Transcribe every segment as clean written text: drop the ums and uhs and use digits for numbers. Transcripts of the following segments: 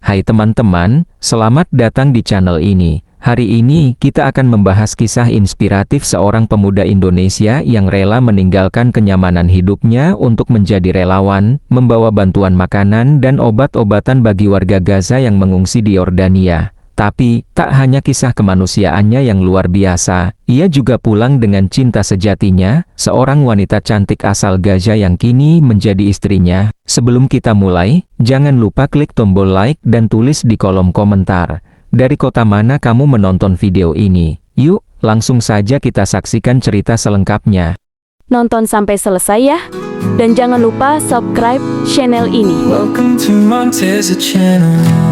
Hai teman-teman, selamat datang di channel ini. Hari ini kita akan membahas kisah inspiratif seorang pemuda Indonesia yang rela meninggalkan kenyamanan hidupnya untuk menjadi relawan, membawa bantuan makanan dan obat-obatan bagi warga Gaza yang mengungsi di Yordania. Tapi, tak hanya kisah kemanusiaannya yang luar biasa, ia juga pulang dengan cinta sejatinya, seorang wanita cantik asal Gaza yang kini menjadi istrinya. Sebelum kita mulai, jangan lupa klik tombol like dan tulis di kolom komentar, dari kota mana kamu menonton video ini. Yuk, langsung saja kita saksikan cerita selengkapnya. Nonton sampai selesai ya, dan jangan lupa subscribe channel ini. Welcome to Montesa Channel.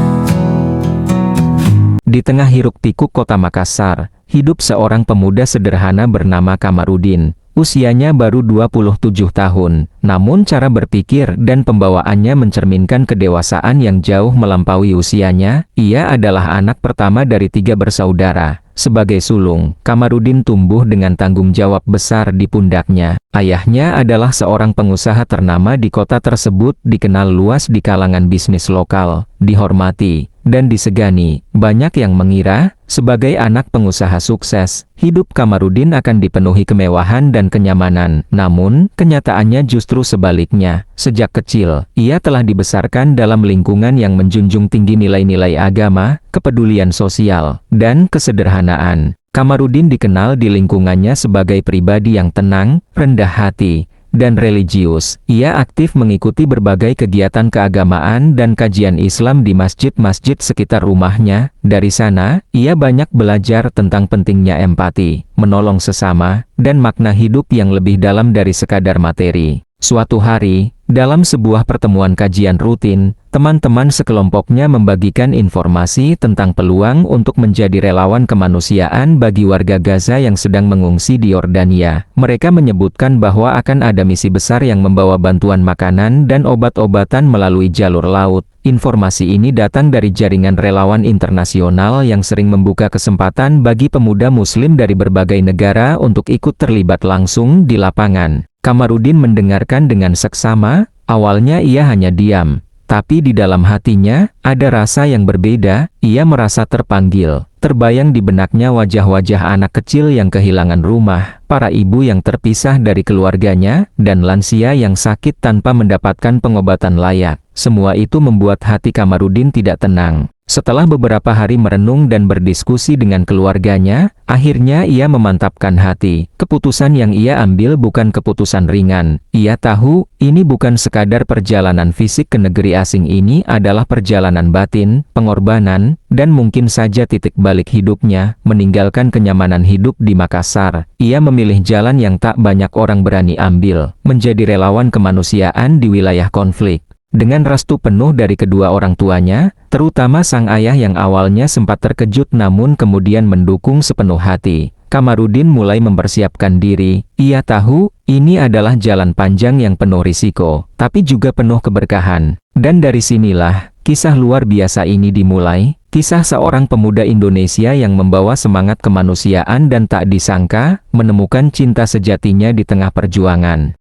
Di tengah hiruk-pikuk kota Makassar, hidup seorang pemuda sederhana bernama Kamarudin. Usianya baru 27 tahun, namun cara berpikir dan pembawaannya mencerminkan kedewasaan yang jauh melampaui usianya. Ia adalah anak pertama dari 3 bersaudara. Sebagai sulung, Kamarudin tumbuh dengan tanggung jawab besar di pundaknya. Ayahnya adalah seorang pengusaha ternama di kota tersebut, dikenal luas di kalangan bisnis lokal, dihormati dan disegani. Banyak yang mengira, sebagai anak pengusaha sukses, hidup Kamarudin akan dipenuhi kemewahan dan kenyamanan. Namun, kenyataannya justru sebaliknya. Sejak kecil, ia telah dibesarkan dalam lingkungan yang menjunjung tinggi nilai-nilai agama, kepedulian sosial, dan kesederhanaan. Kamarudin dikenal di lingkungannya sebagai pribadi yang tenang, rendah hati, dan religius. Ia aktif mengikuti berbagai kegiatan keagamaan dan kajian Islam di masjid-masjid sekitar rumahnya. Dari sana, ia banyak belajar tentang pentingnya empati, menolong sesama, dan makna hidup yang lebih dalam dari sekadar materi. Suatu hari, dalam sebuah pertemuan kajian rutin, teman-teman sekelompoknya membagikan informasi tentang peluang untuk menjadi relawan kemanusiaan bagi warga Gaza yang sedang mengungsi di Yordania. Mereka menyebutkan bahwa akan ada misi besar yang membawa bantuan makanan dan obat-obatan melalui jalur laut. Informasi ini datang dari jaringan relawan internasional yang sering membuka kesempatan bagi pemuda Muslim dari berbagai negara untuk ikut terlibat langsung di lapangan. Kamarudin mendengarkan dengan seksama. Awalnya ia hanya diam, tapi di dalam hatinya ada rasa yang berbeda. Ia merasa terpanggil. Terbayang di benaknya wajah-wajah anak kecil yang kehilangan rumah, para ibu yang terpisah dari keluarganya, dan lansia yang sakit tanpa mendapatkan pengobatan layak. Semua itu membuat hati Kamarudin tidak tenang. Setelah beberapa hari merenung dan berdiskusi dengan keluarganya, akhirnya ia memantapkan hati. Keputusan yang ia ambil bukan keputusan ringan. Ia tahu, ini bukan sekadar perjalanan fisik ke negeri asing, ini adalah perjalanan batin, pengorbanan, dan mungkin saja titik balik hidupnya. Meninggalkan kenyamanan hidup di Makassar, ia memilih jalan yang tak banyak orang berani ambil, menjadi relawan kemanusiaan di wilayah konflik. Dengan restu penuh dari kedua orang tuanya, terutama sang ayah yang awalnya sempat terkejut namun kemudian mendukung sepenuh hati, Kamarudin mulai mempersiapkan diri. Ia tahu, ini adalah jalan panjang yang penuh risiko, tapi juga penuh keberkahan. Dan dari sinilah, kisah luar biasa ini dimulai. Kisah seorang pemuda Indonesia yang membawa semangat kemanusiaan dan tak disangka, menemukan cinta sejatinya di tengah perjuangan.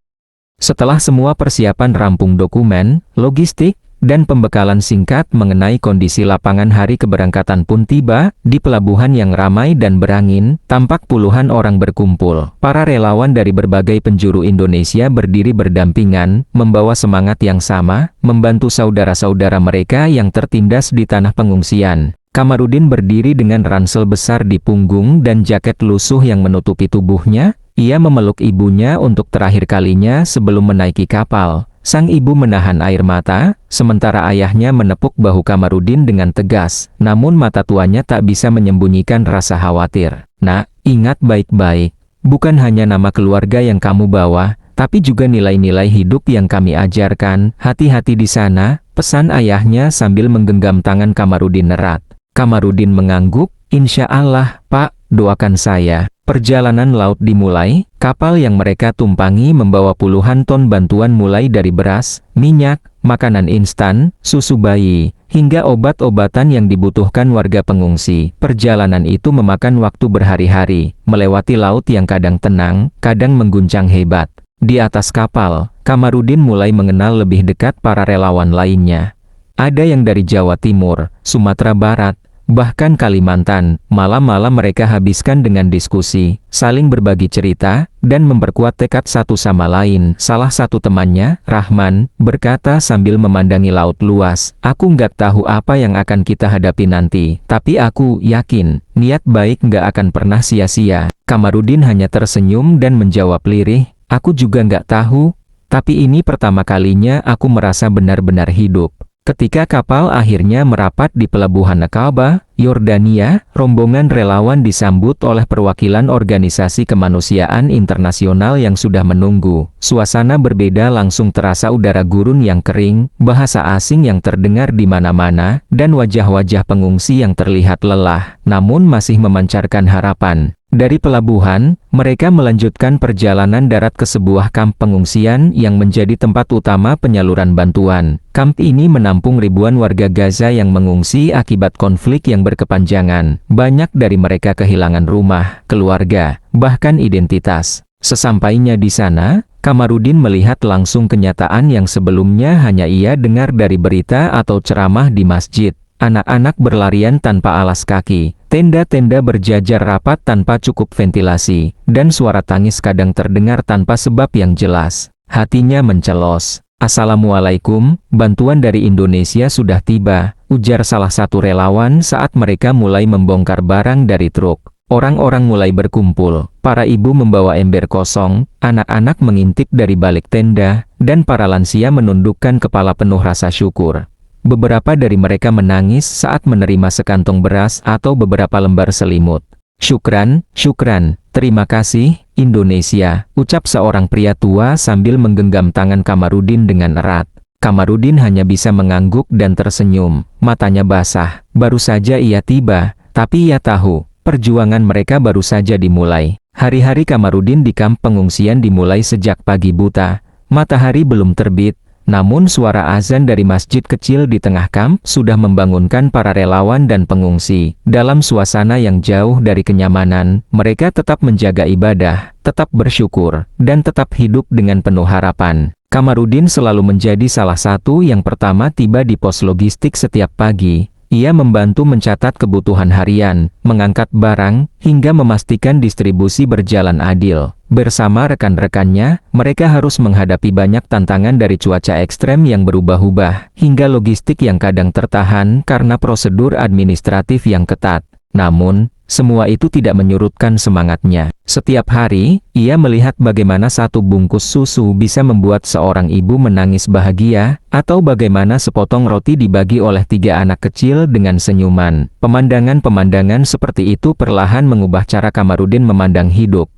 Setelah semua persiapan rampung, dokumen, logistik, dan pembekalan singkat mengenai kondisi lapangan, hari keberangkatan pun tiba. Di pelabuhan yang ramai dan berangin, tampak puluhan orang berkumpul. Para relawan dari berbagai penjuru Indonesia berdiri berdampingan, membawa semangat yang sama, membantu saudara-saudara mereka yang tertindas di tanah pengungsian. Kamarudin berdiri dengan ransel besar di punggung dan jaket lusuh yang menutupi tubuhnya. Ia memeluk ibunya untuk terakhir kalinya sebelum menaiki kapal. Sang ibu menahan air mata, sementara ayahnya menepuk bahu Kamarudin dengan tegas. Namun mata tuanya tak bisa menyembunyikan rasa khawatir. "Nak, ingat baik-baik, bukan hanya nama keluarga yang kamu bawa, tapi juga nilai-nilai hidup yang kami ajarkan. Hati-hati di sana," pesan ayahnya sambil menggenggam tangan Kamarudin erat. Kamarudin mengangguk. "Insya Allah, Pak, doakan saya." Perjalanan laut dimulai. Kapal yang mereka tumpangi membawa puluhan ton bantuan mulai dari beras, minyak, makanan instan, susu bayi, hingga obat-obatan yang dibutuhkan warga pengungsi. Perjalanan itu memakan waktu berhari-hari, melewati laut yang kadang tenang, kadang mengguncang hebat. Di atas kapal, Kamarudin mulai mengenal lebih dekat para relawan lainnya. Ada yang dari Jawa Timur, Sumatera Barat, bahkan Kalimantan. Malam-malam mereka habiskan dengan diskusi, saling berbagi cerita, dan memperkuat tekad satu sama lain. Salah satu temannya, Rahman, berkata sambil memandangi laut luas, "Aku nggak tahu apa yang akan kita hadapi nanti, tapi aku yakin, niat baik nggak akan pernah sia-sia." Kamarudin hanya tersenyum dan menjawab lirih, "Aku juga nggak tahu, tapi ini pertama kalinya aku merasa benar-benar hidup." Ketika kapal akhirnya merapat di pelabuhan Aqaba, Yordania, rombongan relawan disambut oleh perwakilan organisasi kemanusiaan internasional yang sudah menunggu. Suasana berbeda, langsung terasa udara gurun yang kering, bahasa asing yang terdengar di mana-mana, dan wajah-wajah pengungsi yang terlihat lelah, namun masih memancarkan harapan. Dari pelabuhan, mereka melanjutkan perjalanan darat ke sebuah kamp pengungsian yang menjadi tempat utama penyaluran bantuan. Kamp ini menampung ribuan warga Gaza yang mengungsi akibat konflik yang berkepanjangan. Banyak dari mereka kehilangan rumah, keluarga, bahkan identitas. Sesampainya di sana, Kamarudin melihat langsung kenyataan yang sebelumnya hanya ia dengar dari berita atau ceramah di masjid. Anak-anak berlarian tanpa alas kaki, tenda-tenda berjajar rapat tanpa cukup ventilasi, dan suara tangis kadang terdengar tanpa sebab yang jelas. Hatinya mencelos. "Assalamualaikum, bantuan dari Indonesia sudah tiba," ujar salah satu relawan saat mereka mulai membongkar barang dari truk. Orang-orang mulai berkumpul, para ibu membawa ember kosong, anak-anak mengintip dari balik tenda, dan para lansia menundukkan kepala penuh rasa syukur. Beberapa dari mereka menangis saat menerima sekantong beras atau beberapa lembar selimut. "Syukran, syukran, terima kasih, Indonesia," ucap seorang pria tua sambil menggenggam tangan Kamarudin dengan erat. Kamarudin hanya bisa mengangguk dan tersenyum, matanya basah. Baru saja ia tiba, tapi ia tahu, perjuangan mereka baru saja dimulai. Hari-hari Kamarudin di kamp pengungsian dimulai sejak pagi buta. Matahari belum terbit, namun suara azan dari masjid kecil di tengah kamp sudah membangunkan para relawan dan pengungsi. Dalam suasana yang jauh dari kenyamanan, mereka tetap menjaga ibadah, tetap bersyukur, dan tetap hidup dengan penuh harapan. Kamarudin selalu menjadi salah satu yang pertama tiba di pos logistik setiap pagi. Ia membantu mencatat kebutuhan harian, mengangkat barang, hingga memastikan distribusi berjalan adil. Bersama rekan-rekannya, mereka harus menghadapi banyak tantangan dari cuaca ekstrem yang berubah-ubah, hingga logistik yang kadang tertahan karena prosedur administratif yang ketat. Namun, semua itu tidak menyurutkan semangatnya. Setiap hari, ia melihat bagaimana satu bungkus susu bisa membuat seorang ibu menangis bahagia, atau bagaimana sepotong roti dibagi oleh 3 anak kecil dengan senyuman. Pemandangan-pemandangan seperti itu perlahan mengubah cara Kamarudin memandang hidup.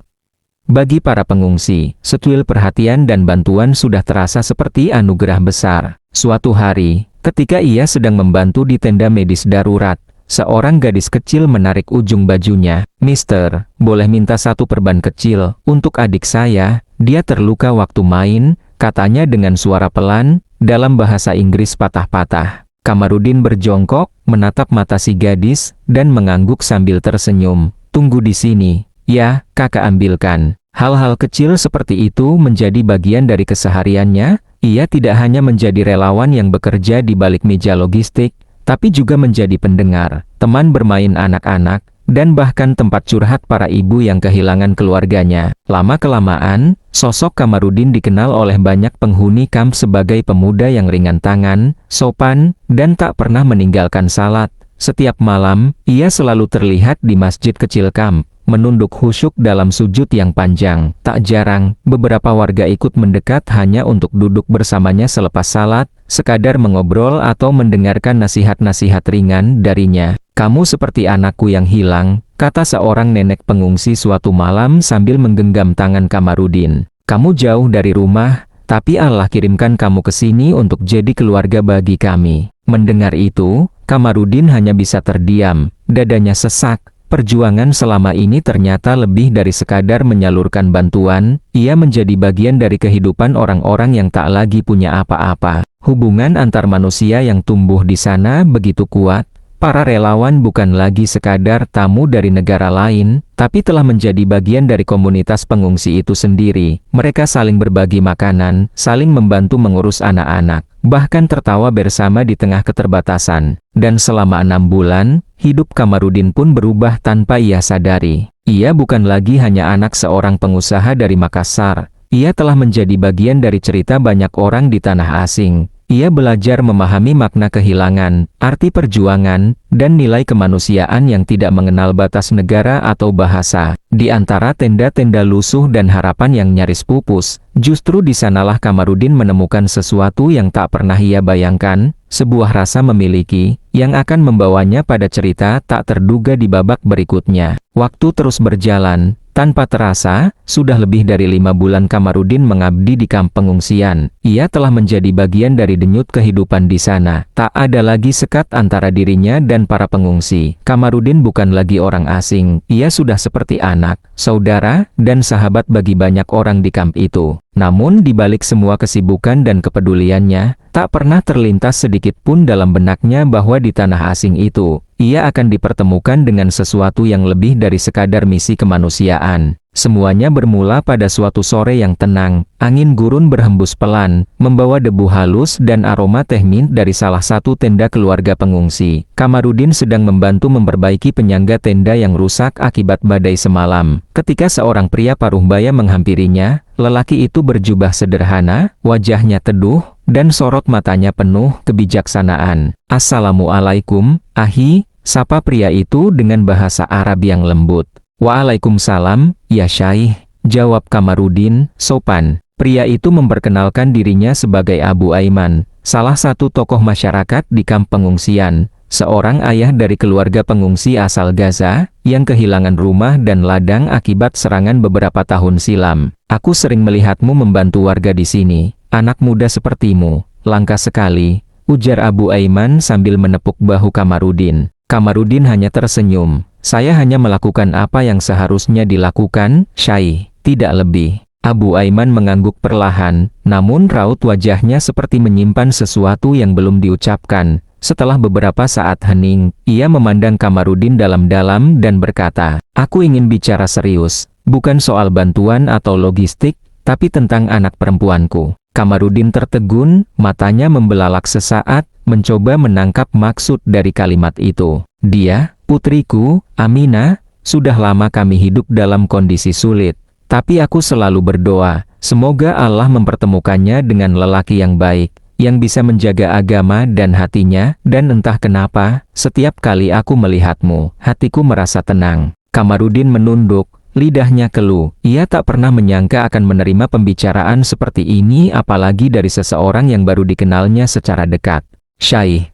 Bagi para pengungsi, secuil perhatian dan bantuan sudah terasa seperti anugerah besar. Suatu hari, ketika ia sedang membantu di tenda medis darurat, seorang gadis kecil menarik ujung bajunya. "Mister, boleh minta satu perban kecil untuk adik saya? Dia terluka waktu main," katanya dengan suara pelan, dalam bahasa Inggris patah-patah. Kamarudin berjongkok, menatap mata si gadis, dan mengangguk sambil tersenyum. "Tunggu di sini. Ya, kakak ambilkan." Hal-hal kecil seperti itu menjadi bagian dari kesehariannya. Ia tidak hanya menjadi relawan yang bekerja di balik meja logistik, tapi juga menjadi pendengar, teman bermain anak-anak, dan bahkan tempat curhat para ibu yang kehilangan keluarganya. Lama-kelamaan, sosok Kamarudin dikenal oleh banyak penghuni kamp sebagai pemuda yang ringan tangan, sopan, dan tak pernah meninggalkan salat. Setiap malam, ia selalu terlihat di masjid kecil kamp, menunduk khusyuk dalam sujud yang panjang. Tak jarang, beberapa warga ikut mendekat hanya untuk duduk bersamanya selepas salat, sekadar mengobrol atau mendengarkan nasihat-nasihat ringan darinya. "Kamu seperti anakku yang hilang," kata seorang nenek pengungsi suatu malam sambil menggenggam tangan Kamarudin. "Kamu jauh dari rumah, tapi Allah kirimkan kamu ke sini untuk jadi keluarga bagi kami." Mendengar itu, Kamarudin hanya bisa terdiam, dadanya sesak. Perjuangan selama ini ternyata lebih dari sekadar menyalurkan bantuan, ia menjadi bagian dari kehidupan orang-orang yang tak lagi punya apa-apa. Hubungan antar manusia yang tumbuh di sana begitu kuat. Para relawan bukan lagi sekadar tamu dari negara lain, tapi telah menjadi bagian dari komunitas pengungsi itu sendiri. Mereka saling berbagi makanan, saling membantu mengurus anak-anak, bahkan tertawa bersama di tengah keterbatasan. Dan selama 6 bulan, hidup Kamarudin pun berubah tanpa ia sadari. Ia bukan lagi hanya anak seorang pengusaha dari Makassar. Ia telah menjadi bagian dari cerita banyak orang di tanah asing. Ia belajar memahami makna kehilangan, arti perjuangan, dan nilai kemanusiaan yang tidak mengenal batas negara atau bahasa. Di antara tenda-tenda lusuh dan harapan yang nyaris pupus, justru di sanalah Kamarudin menemukan sesuatu yang tak pernah ia bayangkan, sebuah rasa memiliki, yang akan membawanya pada cerita tak terduga di babak berikutnya. Waktu terus berjalan. Tanpa terasa, sudah lebih dari 5 bulan Kamarudin mengabdi di kamp pengungsian. Ia telah menjadi bagian dari denyut kehidupan di sana. Tak ada lagi sekat antara dirinya dan para pengungsi. Kamarudin bukan lagi orang asing. Ia sudah seperti anak, saudara, dan sahabat bagi banyak orang di kamp itu. Namun di balik semua kesibukan dan kepeduliannya, tak pernah terlintas sedikit pun dalam benaknya bahwa di tanah asing itu, ia akan dipertemukan dengan sesuatu yang lebih dari sekadar misi kemanusiaan. Semuanya bermula pada suatu sore yang tenang. Angin gurun berhembus pelan, membawa debu halus dan aroma teh mint dari salah satu tenda keluarga pengungsi. Kamarudin sedang membantu memperbaiki penyangga tenda yang rusak akibat badai semalam. Ketika seorang pria paruh baya menghampirinya, lelaki itu berjubah sederhana, wajahnya teduh, dan sorot matanya penuh kebijaksanaan. "Assalamualaikum, Ahi," sapa pria itu dengan bahasa Arab yang lembut. "Waalaikumsalam, ya Syaikh," jawab Kamarudin, sopan. Pria itu memperkenalkan dirinya sebagai Abu Aiman, salah satu tokoh masyarakat di kamp pengungsian, seorang ayah dari keluarga pengungsi asal Gaza, yang kehilangan rumah dan ladang akibat serangan beberapa tahun silam. "Aku sering melihatmu membantu warga di sini, anak muda sepertimu, langka sekali," ujar Abu Aiman sambil menepuk bahu Kamarudin. Kamarudin hanya tersenyum. "Saya hanya melakukan apa yang seharusnya dilakukan, Syekh, tidak lebih." Abu Aiman mengangguk perlahan, namun raut wajahnya seperti menyimpan sesuatu yang belum diucapkan. Setelah beberapa saat hening, ia memandang Kamarudin dalam-dalam dan berkata, "Aku ingin bicara serius, bukan soal bantuan atau logistik, tapi tentang anak perempuanku." Kamarudin tertegun, matanya membelalak sesaat, mencoba menangkap maksud dari kalimat itu. "Dia, putriku, Aminah, sudah lama kami hidup dalam kondisi sulit. Tapi aku selalu berdoa, semoga Allah mempertemukannya dengan lelaki yang baik, yang bisa menjaga agama dan hatinya, dan entah kenapa, setiap kali aku melihatmu, hatiku merasa tenang." Kamarudin menunduk, lidahnya keluh. Ia tak pernah menyangka akan menerima pembicaraan seperti ini, apalagi dari seseorang yang baru dikenalnya secara dekat. "Syekh,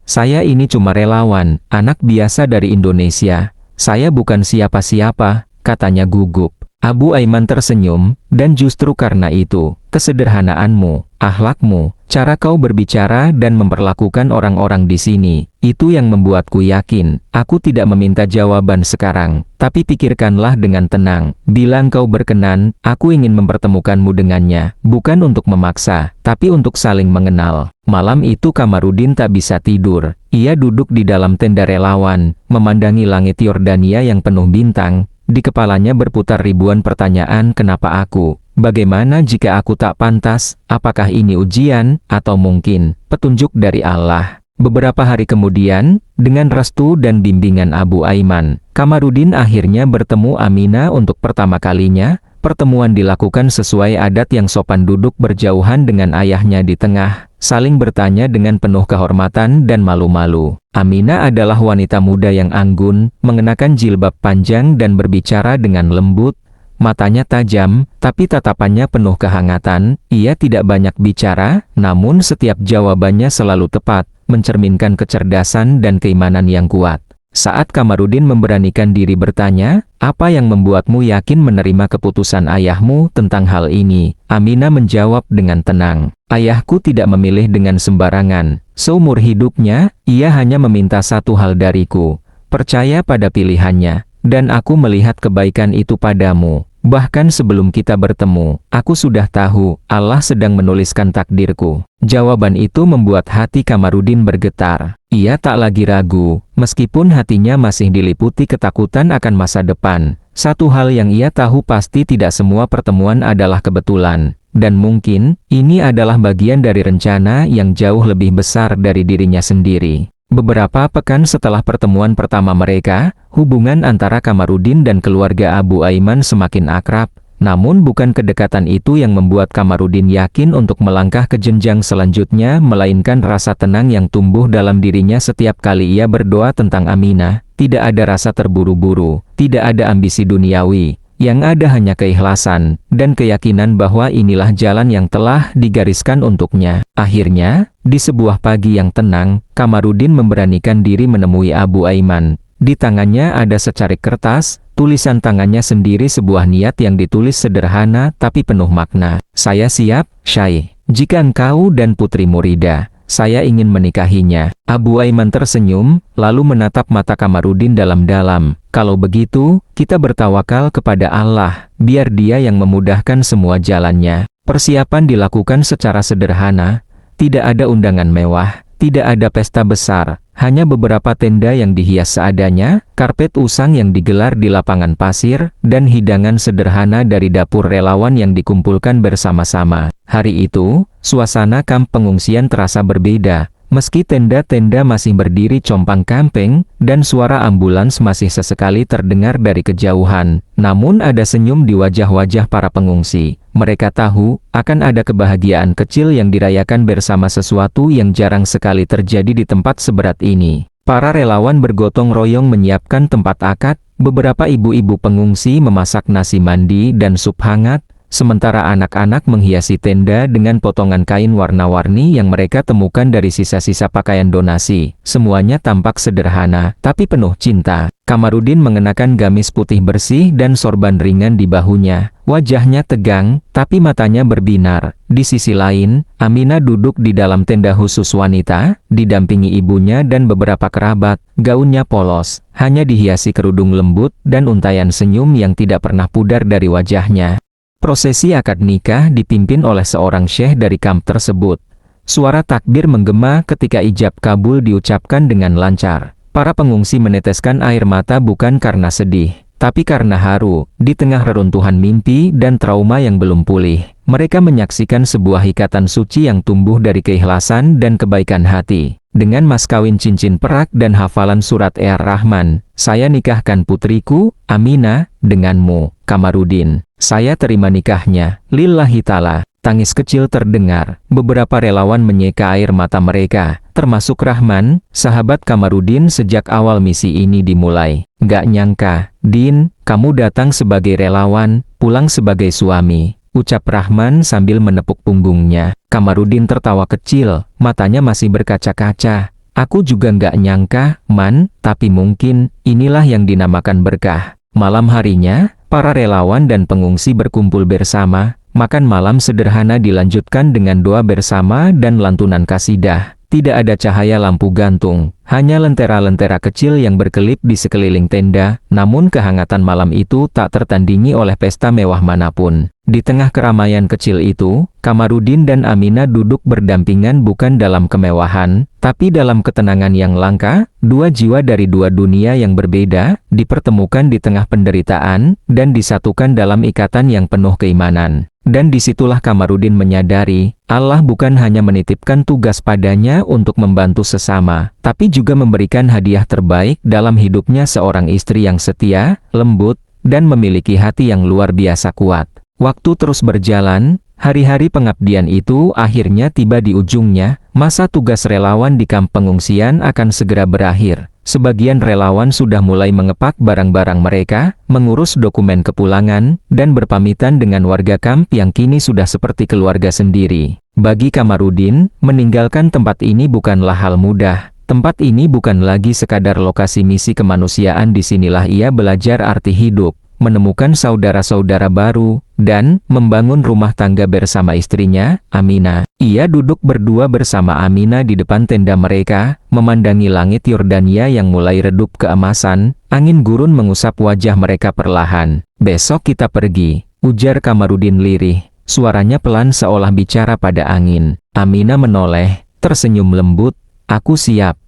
saya ini cuma relawan, anak biasa dari Indonesia. Saya bukan siapa-siapa," katanya gugup. Abu Aiman tersenyum, "Dan justru karena itu, kesederhanaanmu, akhlakmu, cara kau berbicara dan memperlakukan orang-orang di sini, itu yang membuatku yakin. Aku tidak meminta jawaban sekarang, tapi pikirkanlah dengan tenang. Bila kau berkenan, aku ingin mempertemukanmu dengannya, bukan untuk memaksa, tapi untuk saling mengenal." Malam itu Kamarudin tak bisa tidur. Ia duduk di dalam tenda relawan, memandangi langit Yordania yang penuh bintang. Di kepalanya berputar ribuan pertanyaan, kenapa aku? Bagaimana jika aku tak pantas? Apakah ini ujian, atau mungkin petunjuk dari Allah? Beberapa hari kemudian, dengan restu dan bimbingan Abu Aiman, Kamarudin akhirnya bertemu Aminah untuk pertama kalinya. Pertemuan dilakukan sesuai adat yang sopan, duduk berjauhan dengan ayahnya di tengah, saling bertanya dengan penuh kehormatan dan malu-malu. Aminah adalah wanita muda yang anggun, mengenakan jilbab panjang dan berbicara dengan lembut. Matanya tajam, tapi tatapannya penuh kehangatan. Ia tidak banyak bicara, namun setiap jawabannya selalu tepat, mencerminkan kecerdasan dan keimanan yang kuat. Saat Kamarudin memberanikan diri bertanya, "Apa yang membuatmu yakin menerima keputusan ayahmu tentang hal ini?" Aminah menjawab dengan tenang, "Ayahku tidak memilih dengan sembarangan. Seumur hidupnya, ia hanya meminta satu hal dariku, percaya pada pilihannya, dan aku melihat kebaikan itu padamu. Bahkan sebelum kita bertemu, aku sudah tahu, Allah sedang menuliskan takdirku." Jawaban itu membuat hati Kamarudin bergetar. Ia tak lagi ragu, meskipun hatinya masih diliputi ketakutan akan masa depan. Satu hal yang ia tahu pasti, tidak semua pertemuan adalah kebetulan. dan mungkin ini adalah bagian dari rencana yang jauh lebih besar dari dirinya sendiri. Beberapa pekan setelah pertemuan pertama mereka, hubungan antara Kamarudin dan keluarga Abu Aiman semakin akrab. Namun bukan kedekatan itu yang membuat Kamarudin yakin untuk melangkah ke jenjang selanjutnya, melainkan rasa tenang yang tumbuh dalam dirinya setiap kali ia berdoa tentang Aminah. Tidak ada rasa terburu-buru, tidak ada ambisi duniawi. Yang ada hanya keikhlasan, dan keyakinan bahwa inilah jalan yang telah digariskan untuknya. Akhirnya, di sebuah pagi yang tenang, Kamarudin memberanikan diri menemui Abu Aiman. Di tangannya ada secarik kertas, tulisan tangannya sendiri sebuah niat yang ditulis sederhana tapi penuh makna. "Saya siap, Syekh. Jika engkau dan putri Murida, saya ingin menikahinya." Abu Aiman tersenyum, lalu menatap mata Kamarudin dalam-dalam. "Kalau begitu, kita bertawakal kepada Allah, biar Dia yang memudahkan semua jalannya." Persiapan dilakukan secara sederhana, tidak ada undangan mewah, tidak ada pesta besar, hanya beberapa tenda yang dihias seadanya, karpet usang yang digelar di lapangan pasir, dan hidangan sederhana dari dapur relawan yang dikumpulkan bersama-sama. Hari itu, suasana kamp pengungsian terasa berbeda. Meski tenda-tenda masih berdiri compang-camping, dan suara ambulans masih sesekali terdengar dari kejauhan, namun ada senyum di wajah-wajah para pengungsi. Mereka tahu, akan ada kebahagiaan kecil yang dirayakan bersama, sesuatu yang jarang sekali terjadi di tempat seberat ini. Para relawan bergotong royong menyiapkan tempat akad, beberapa ibu-ibu pengungsi memasak nasi mandi dan sup hangat, sementara anak-anak menghiasi tenda dengan potongan kain warna-warni yang mereka temukan dari sisa-sisa pakaian donasi. Semuanya tampak sederhana, tapi penuh cinta. Kamarudin mengenakan gamis putih bersih dan sorban ringan di bahunya. Wajahnya tegang, tapi matanya berbinar. Di sisi lain, Aminah duduk di dalam tenda khusus wanita, didampingi ibunya dan beberapa kerabat. Gaunnya polos, hanya dihiasi kerudung lembut dan untaian senyum yang tidak pernah pudar dari wajahnya. Prosesi akad nikah dipimpin oleh seorang syekh dari kamp tersebut. Suara takbir menggema ketika ijab kabul diucapkan dengan lancar. Para pengungsi meneteskan air mata bukan karena sedih, tapi karena haru. Di tengah reruntuhan mimpi dan trauma yang belum pulih, mereka menyaksikan sebuah ikatan suci yang tumbuh dari keikhlasan dan kebaikan hati. Dengan mas kawin cincin perak dan hafalan surat Ar-Rahman, "Saya nikahkan putriku, Aminah, denganmu, Kamarudin. Saya terima nikahnya, lillahi ta'ala." Tangis kecil terdengar. Beberapa relawan menyeka air mata mereka, termasuk Rahman, sahabat Kamarudin sejak awal misi ini dimulai. "Gak nyangka, Din, kamu datang sebagai relawan, pulang sebagai suami," ucap Rahman sambil menepuk punggungnya. Kamarudin tertawa kecil, matanya masih berkaca-kaca. "Aku juga nggak nyangka, Man, tapi mungkin inilah yang dinamakan berkah." Malam harinya, para relawan dan pengungsi berkumpul bersama. Makan malam sederhana dilanjutkan dengan doa bersama dan lantunan kasidah. Tidak ada cahaya lampu gantung, hanya lentera-lentera kecil yang berkelip di sekeliling tenda. Namun kehangatan malam itu tak tertandingi oleh pesta mewah manapun. Di tengah keramaian kecil itu, Kamarudin dan Aminah duduk berdampingan bukan dalam kemewahan, tapi dalam ketenangan yang langka. Dua jiwa dari dua dunia yang berbeda, dipertemukan di tengah penderitaan, dan disatukan dalam ikatan yang penuh keimanan. Dan disitulah Kamarudin menyadari, Allah bukan hanya menitipkan tugas padanya untuk membantu sesama, tapi juga memberikan hadiah terbaik dalam hidupnya, seorang istri yang setia, lembut, dan memiliki hati yang luar biasa kuat. Waktu terus berjalan, hari-hari pengabdian itu akhirnya tiba di ujungnya. Masa tugas relawan di kamp pengungsian akan segera berakhir. Sebagian relawan sudah mulai mengepak barang-barang mereka, mengurus dokumen kepulangan, dan berpamitan dengan warga kamp yang kini sudah seperti keluarga sendiri. Bagi Kamarudin, meninggalkan tempat ini bukanlah hal mudah. Tempat ini bukan lagi sekadar lokasi misi kemanusiaan. Disinilah ia belajar arti hidup, menemukan saudara-saudara baru, dan membangun rumah tangga bersama istrinya, Aminah. Ia duduk berdua bersama Aminah di depan tenda mereka, memandangi langit Yordania yang mulai redup keemasan. Angin gurun mengusap wajah mereka perlahan. "Besok kita pergi," ujar Kamarudin lirih. Suaranya pelan seolah bicara pada angin. Aminah menoleh, tersenyum lembut. "Aku siap.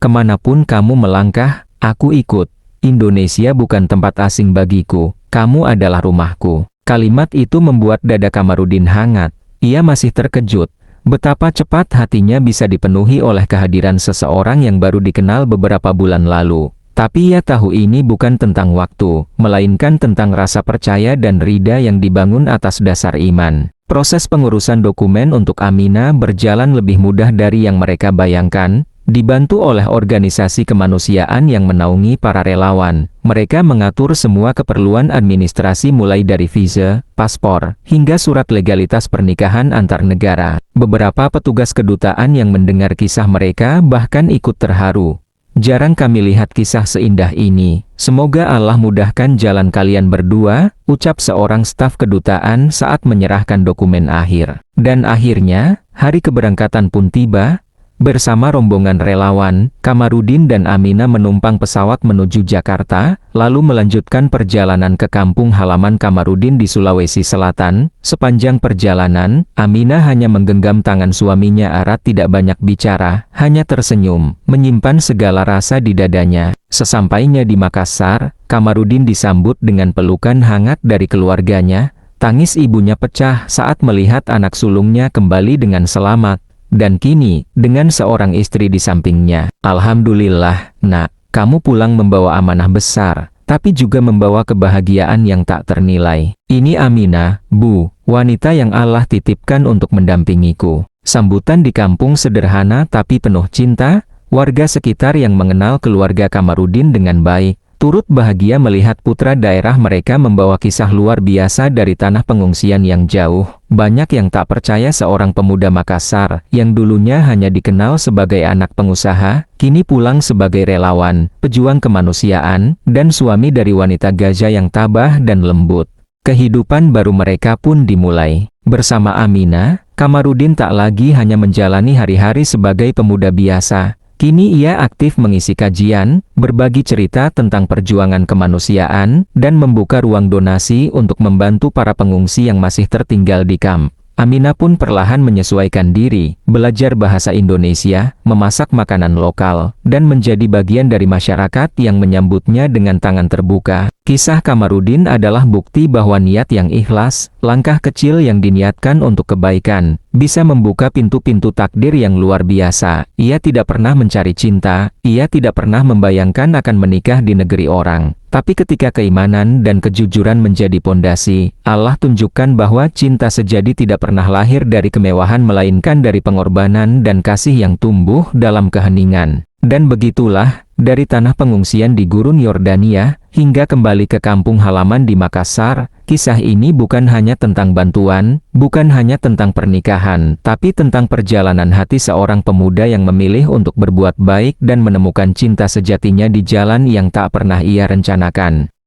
Kemanapun kamu melangkah, aku ikut. Indonesia bukan tempat asing bagiku. Kamu adalah rumahku." Kalimat itu membuat dada Kamarudin hangat. Ia masih terkejut. Betapa cepat hatinya bisa dipenuhi oleh kehadiran seseorang yang baru dikenal beberapa bulan lalu. Tapi ia tahu ini bukan tentang waktu, melainkan tentang rasa percaya dan ridha yang dibangun atas dasar iman. Proses pengurusan dokumen untuk Aminah berjalan lebih mudah dari yang mereka bayangkan. Dibantu oleh organisasi kemanusiaan yang menaungi para relawan, mereka mengatur semua keperluan administrasi mulai dari visa, paspor, hingga surat legalitas pernikahan antar negara. Beberapa petugas kedutaan yang mendengar kisah mereka bahkan ikut terharu. Jarang kami lihat kisah seindah ini. Semoga Allah mudahkan jalan kalian berdua, ucap seorang staf kedutaan saat menyerahkan dokumen akhir. Dan akhirnya, hari keberangkatan pun tiba. Bersama rombongan relawan, Kamarudin dan Aminah menumpang pesawat menuju Jakarta, lalu melanjutkan perjalanan ke kampung halaman Kamarudin di Sulawesi Selatan. Sepanjang perjalanan, Aminah hanya menggenggam tangan suaminya erat, tidak banyak bicara, hanya tersenyum, menyimpan segala rasa di dadanya. Sesampainya di Makassar, Kamarudin disambut dengan pelukan hangat dari keluarganya. Tangis ibunya pecah saat melihat anak sulungnya kembali dengan selamat. Dan kini, dengan seorang istri di sampingnya. Alhamdulillah, nak, kamu pulang membawa amanah besar, tapi juga membawa kebahagiaan yang tak ternilai. Ini Aminah, Bu, wanita yang Allah titipkan untuk mendampingiku. Sambutan di kampung sederhana tapi penuh cinta. Warga sekitar yang mengenal keluarga Kamarudin dengan baik, turut bahagia melihat putra daerah mereka membawa kisah luar biasa dari tanah pengungsian yang jauh. Banyak yang tak percaya seorang pemuda Makassar, yang dulunya hanya dikenal sebagai anak pengusaha, kini pulang sebagai relawan, pejuang kemanusiaan, dan suami dari wanita Gaza yang tabah dan lembut. Kehidupan baru mereka pun dimulai. Bersama Aminah, Kamarudin tak lagi hanya menjalani hari-hari sebagai pemuda biasa. Kini ia aktif mengisi kajian, berbagi cerita tentang perjuangan kemanusiaan, dan membuka ruang donasi untuk membantu para pengungsi yang masih tertinggal di kamp. Aminah pun perlahan menyesuaikan diri, belajar bahasa Indonesia, memasak makanan lokal, dan menjadi bagian dari masyarakat yang menyambutnya dengan tangan terbuka. Kisah Kamarudin adalah bukti bahwa niat yang ikhlas, langkah kecil yang diniatkan untuk kebaikan, bisa membuka pintu-pintu takdir yang luar biasa. Ia tidak pernah mencari cinta, ia tidak pernah membayangkan akan menikah di negeri orang. Tapi ketika keimanan dan kejujuran menjadi pondasi, Allah tunjukkan bahwa cinta sejati tidak pernah lahir dari kemewahan melainkan dari pengorbanan dan kasih yang tumbuh dalam keheningan. Dan begitulah, dari tanah pengungsian di gurun Yordania, hingga kembali ke kampung halaman di Makassar, kisah ini bukan hanya tentang bantuan, bukan hanya tentang pernikahan, tapi tentang perjalanan hati seorang pemuda yang memilih untuk berbuat baik dan menemukan cinta sejatinya di jalan yang tak pernah ia rencanakan.